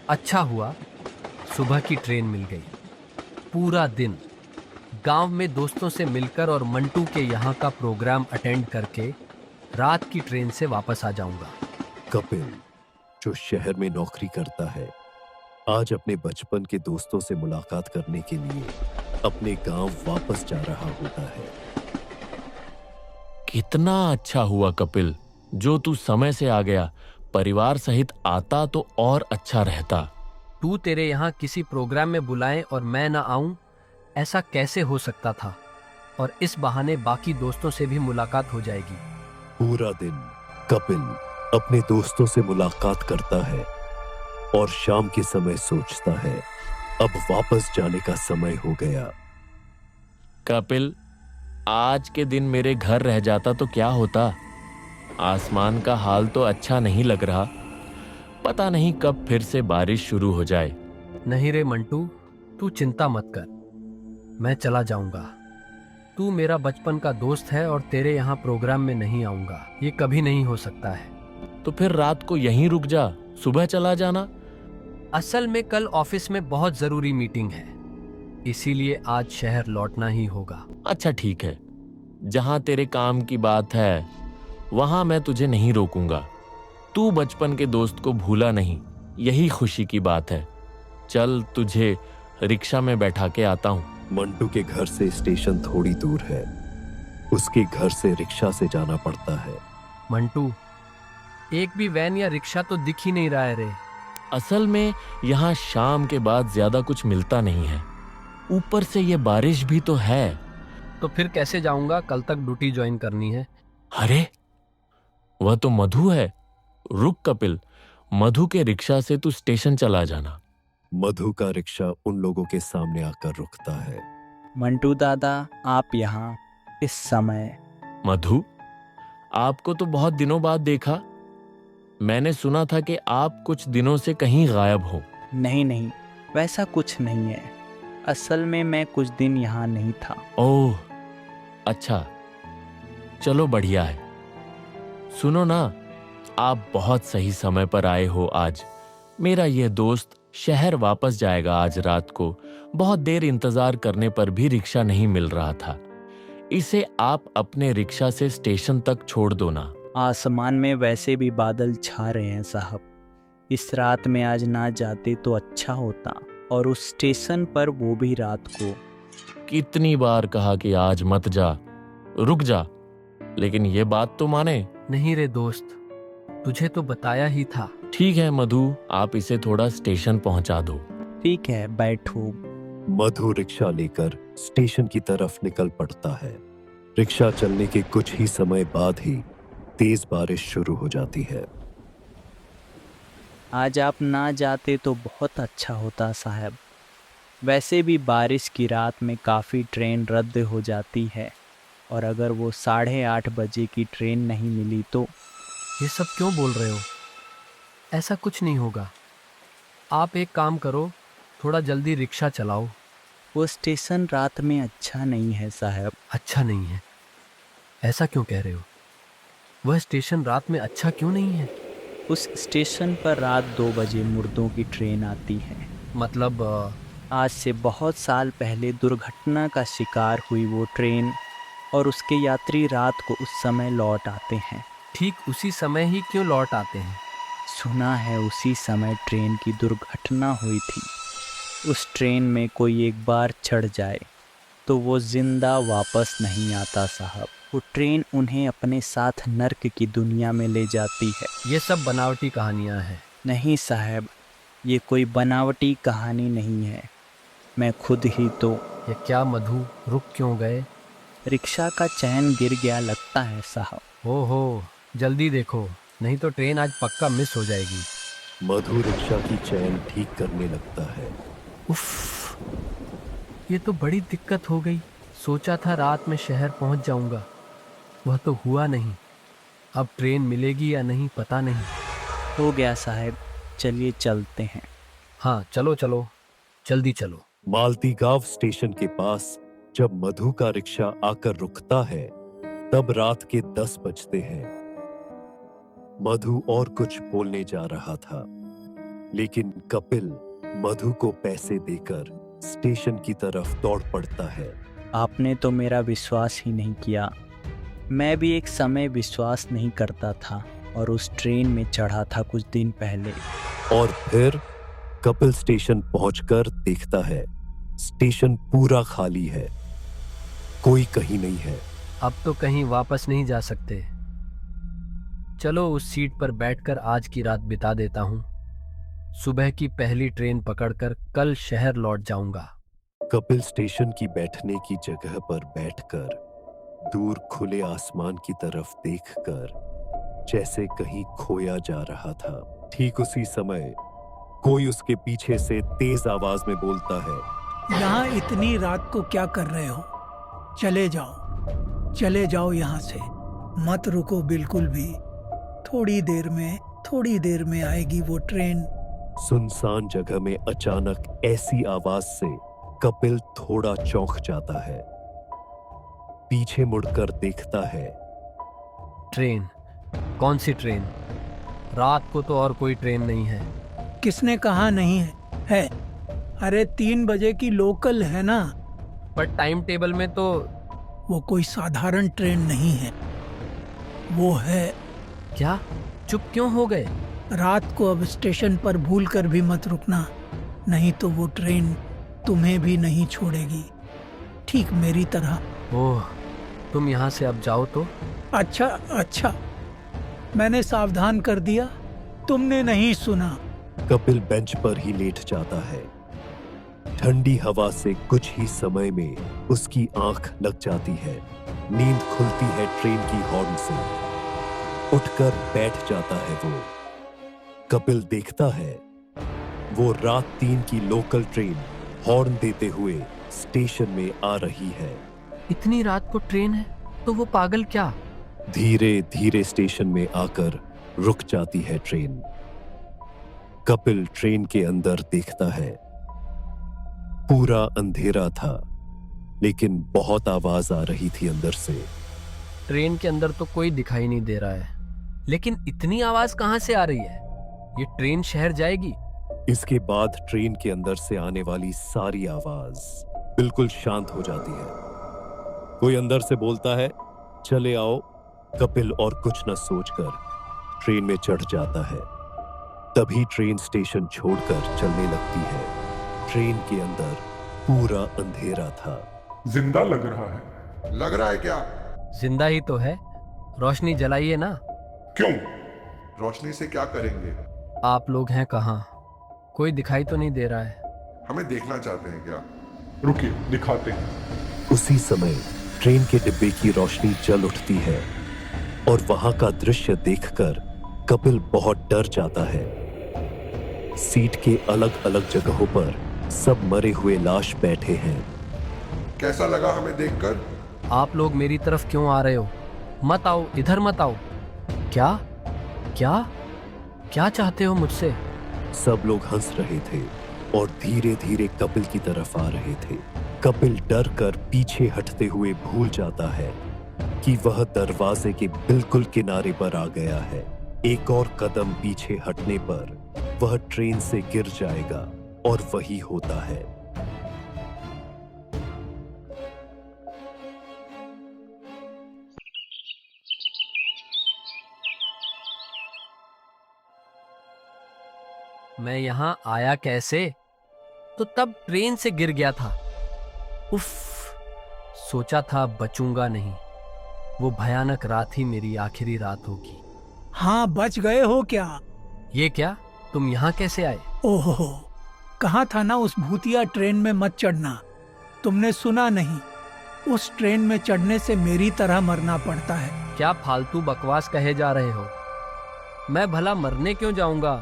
अच्छा हुआ सुबह की ट्रेन मिल गई। पूरा दिन गांव में दोस्तों से मिलकर और मंटू के यहाँ का प्रोग्राम अटेंड करके रात की ट्रेन से वापस आ जाऊंगा। कपिल, जो शहर में नौकरी करता है, आज अपने बचपन के दोस्तों से मुलाकात करने के लिए अपने गांव वापस जा रहा होता है। कितना अच्छा हुआ कपिल, जो तू समय से आ गया। परिवार सहित आता तो और अच्छा रहता। तू तेरे यहाँ किसी प्रोग्राम में बुलाए और मैं ना आऊं, ऐसा कैसे हो सकता था? और इस बहाने बाकी दोस्तों से भी मुलाकात हो जाएगी। पूरा दिन कपिल अपने दोस्तों से मुलाकात करता है और शाम के समय सोचता है, अब वापस जाने का समय हो गया। कपिल, आज के दिन मेरे घर रह जाता तो क्या होता। आसमान का हाल तो अच्छा नहीं लग रहा। पता नहीं कब फिर से बारिश शुरू हो जाए। नहीं रे मंटू, तू चिंता मत कर, मैं चला जाऊंगा। तू मेरा बचपन का दोस्त है और तेरे यहाँ प्रोग्राम में नहीं आऊंगा, ये कभी नहीं हो सकता है। तो फिर रात को यहीं रुक जा, सुबह चला जाना। असल में कल ऑफिस में बहुत जरूरी मीटिंग है, इसीलिए आज शहर लौटना ही होगा। अच्छा ठीक है, जहां तेरे काम की बात है वहां मैं तुझे नहीं रोकूंगा। तू बचपन के दोस्त को भूला नहीं, यही खुशी की बात है। चल, तुझे रिक्शा में बैठा के आता हूं। मंटू के घर से स्टेशन थोड़ी दूर है। उसके घर से रिक्शा से जाना पड़ता है। मंटू, एक भी वैन या रिक्शा तो दिख ही नहीं रहा है रे। असल में यहाँ शाम के बाद ज्यादा कुछ मिलता नहीं है, ऊपर से ये बारिश भी तो है। तो फिर कैसे जाऊंगा? कल तक ड्यूटी ज्वाइन करनी है। अरे, वह तो मधु है। रुक कपिल, मधु के रिक्शा से तू स्टेशन चला जाना। मधु का रिक्शा उन लोगों के सामने आकर रुकता है। मंटू दादा, आप यहाँ इस समय? मधु, आपको तो बहुत दिनों बाद देखा। मैंने सुना था कि आप कुछ दिनों से कहीं गायब हो। नहीं नहीं, वैसा कुछ नहीं है। असल में मैं कुछ दिन यहाँ नहीं था। ओह अच्छा, चलो बढ़िया है। सुनो ना, आप बहुत सही समय पर आए हो आज। मेरा यह दोस्त शहर वापस जाएगा आज रात को। बहुत देर इंतजार करने पर भी रिक्शा नहीं मिल रहा था। इसे आप अपने रिक्शा से स्टेशन तक छोड़ दो ना। आसमान में वैसे भी बादल छा रहे हैं साहब। इस रात में आज ना जाते तो अच्छा होता, और उस स्टेशन पर वो भी रात को। कितनी बार कहा कि आज मत जा, रुक जा, लेकिन ये बात तो माने। नहीं रे दोस्त, तुझे तो बताया ही था। ठीक है मधु, आप इसे थोड़ा स्टेशन पहुंचा दो। ठीक है, बैठो। मधु रिक्शा लेकर स्टेशन की तरफ निकल पड़ता है। रिक्शा चलने के कुछ ही समय बाद ही तेज बारिश शुरू हो जाती है। आज आप ना जाते तो बहुत अच्छा होता साहब। वैसे भी बारिश की रात में काफ़ी ट्रेन रद्द हो जाती है, और अगर वो 8:30 बजे की ट्रेन नहीं मिली तो। ये सब क्यों बोल रहे हो? ऐसा कुछ नहीं होगा। आप एक काम करो, थोड़ा जल्दी रिक्शा चलाओ। वो स्टेशन रात में अच्छा नहीं है साहब। अच्छा नहीं है? ऐसा क्यों कह रहे हो? वह स्टेशन रात में अच्छा क्यों नहीं है? उस स्टेशन पर रात 2 बजे मुर्दों की ट्रेन आती है। मतलब आज से बहुत साल पहले दुर्घटना का शिकार हुई वो ट्रेन, और उसके यात्री रात को उस समय लौट आते हैं। ठीक उसी समय ही क्यों लौट आते हैं? सुना है उसी समय ट्रेन की दुर्घटना हुई थी। उस ट्रेन में कोई एक बार चढ़ जाए तो वो जिंदा वापस नहीं आता साहब। वो ट्रेन उन्हें अपने साथ नर्क की दुनिया में ले जाती है। ये सब बनावटी कहानियां हैं। नहीं साहब, ये कोई बनावटी कहानी नहीं है। मैं खुद ही तो। ये क्या मधु, रुक क्यों गए? रिक्शा का चैन गिर गया लगता है साहब। ओहो, जल्दी देखो, नहीं तो ट्रेन आज पक्का मिस हो जाएगी। मधु रिक्शा की चैन ठीक करने लगता है। उफ, ये तो बड़ी दिक्कत हो गई। सोचा था रात में शहर पहुंच जाऊंगा, वह तो हुआ नहीं। अब ट्रेन मिलेगी या नहीं पता नहीं। हो गया साहब, चलिए चलते हैं। हाँ चलो चलो, जल्दी चलो। मालती गांव स्टेशन के पास जब मधु का रिक्शा आकर रुकता है, तब रात के 10 बजते हैं। मधु और कुछ बोलने जा रहा था, लेकिन कपिल मधु को पैसे देकर स्टेशन की तरफ दौड़ पड़ता है। आपने तो मेरा विश्वास ही नहीं किया। मैं भी एक समय विश्वास नहीं करता था और उस ट्रेन में चढ़ा था कुछ दिन पहले। और फिर कपिल स्टेशन पहुंचकर देखता है स्टेशन पूरा खाली है, कोई कहीं नहीं है। अब तो कहीं वापस नहीं जा सकते। चलो उस सीट पर बैठकर आज की रात बिता देता हूँ। सुबह की पहली ट्रेन पकड़कर कल शहर लौट जाऊंगा। कपिल स्टेशन की बैठने की जगह पर बैठकर दूर खुले आसमान की तरफ देखकर जैसे कहीं खोया जा रहा था। ठीक उसी समय कोई उसके पीछे से तेज आवाज में बोलता है, यहाँ इतनी रात को क्या कर रहे हो? चले जाओ यहाँ से, मत रुको बिल्कुल भी। थोड़ी देर में आएगी वो ट्रेन। सुनसान जगह में अचानक ऐसी आवाज से कपिल थोड़ा चौंक जाता है। पीछे मुड़कर देखता है। ट्रेन? कौन सी ट्रेन? रात को तो और कोई ट्रेन नहीं है। किसने कहा नहीं है? अरे 3 बजे की लोकल है ना। पर टाइम टेबल में तो। वो कोई साधारण ट्रेन नहीं है, वो है। क्या? चुप क्यों हो गए? रात को अब स्टेशन पर भूल कर भी मत रुकना, नहीं तो वो ट्रेन तुम्हें भी नहीं छोड़ेगी, ठीक मेरी तरह। ओह, तुम यहाँ से अब जाओ तो। अच्छा, मैंने सावधान कर दिया, तुमने नहीं सुना। कपिल बेंच पर ही लेट जाता है। ठंडी हवा से कुछ ही समय में उसकी आंख लग जाती है। नींद खुलती है ट्रेन की हॉर्न से। उठकर बैठ जाता है वो। कपिल देखता है वो रात 3 की लोकल ट्रेन हॉर्न देते हुए स्टेशन में आ रही है। इतनी रात को ट्रेन है तो वो पागल क्या? धीरे धीरे स्टेशन में आकर रुक जाती है ट्रेन। कपिल ट्रेन के अंदर देखता है। पूरा अंधेरा था, लेकिन बहुत आवाज आ रही थी अंदर से। ट्रेन के अंदर तो कोई दिखाई नहीं दे रहा है, लेकिन इतनी आवाज कहां से आ रही है? ये ट्रेन शहर जाएगी? इसके बाद ट्रेन के अंदर से आने वाली सारी आवाज बिल्कुल शांत हो जाती है। कोई अंदर से बोलता है, चले आओ। कपिल और कुछ न सोचकर ट्रेन में चढ़ जाता है। तभी ट्रेन स्टेशन छोड़कर चलने लगती है। ट्रेन के अंदर पूरा अंधेरा था। जिंदा लग रहा है। लग रहा है क्या? जिंदा ही तो है। रोशनी जलाइए ना। क्यों? रोशनी से क्या करेंगे? आप लोग हैं कहाँ? कोई दिखाई तो नहीं दे रहा है। हमें देखना चाहते हैं क्या? रुकिए, दिखाते हैं। उसी समय ट्रेन के डिब्बे की रोशनी जल उठती है और वहां का दृश्य देखकर कपिल बहुत डर जाता है। सीट के अलग अलग जगहों पर सब मरे हुए लाश बैठे हैं। कैसा लगा हमें देखकर? आप लोग मेरी तरफ क्यों आ रहे हो? मत आओ, इधर मत आओ। क्या क्या क्या चाहते हो मुझसे? सब लोग हंस रहे थे और धीरे धीरे कपिल की तरफ आ रहे थे। कपिल डर कर पीछे हटते हुए भूल जाता है कि वह दरवाजे के बिल्कुल किनारे पर आ गया है। एक और कदम पीछे हटने पर वह ट्रेन से गिर जाएगा और वही होता है। मैं यहाँ आया कैसे? तो तब ट्रेन से गिर गया था। उफ, सोचा था बचूंगा नहीं। वो भयानक रात ही मेरी आखिरी रात होगी। हाँ, बच गए हो क्या? ये क्या? तुम यहाँ कैसे आए? ओहो, कहा था ना उस भूतिया ट्रेन में मत चढ़ना। तुमने सुना नहीं? उस ट्रेन में चढ़ने से मेरी तरह मरना पड़ता है। क्या फालतू बकवास कहे जा रहे हो? मैं भला मरने क्यों जाऊंगा?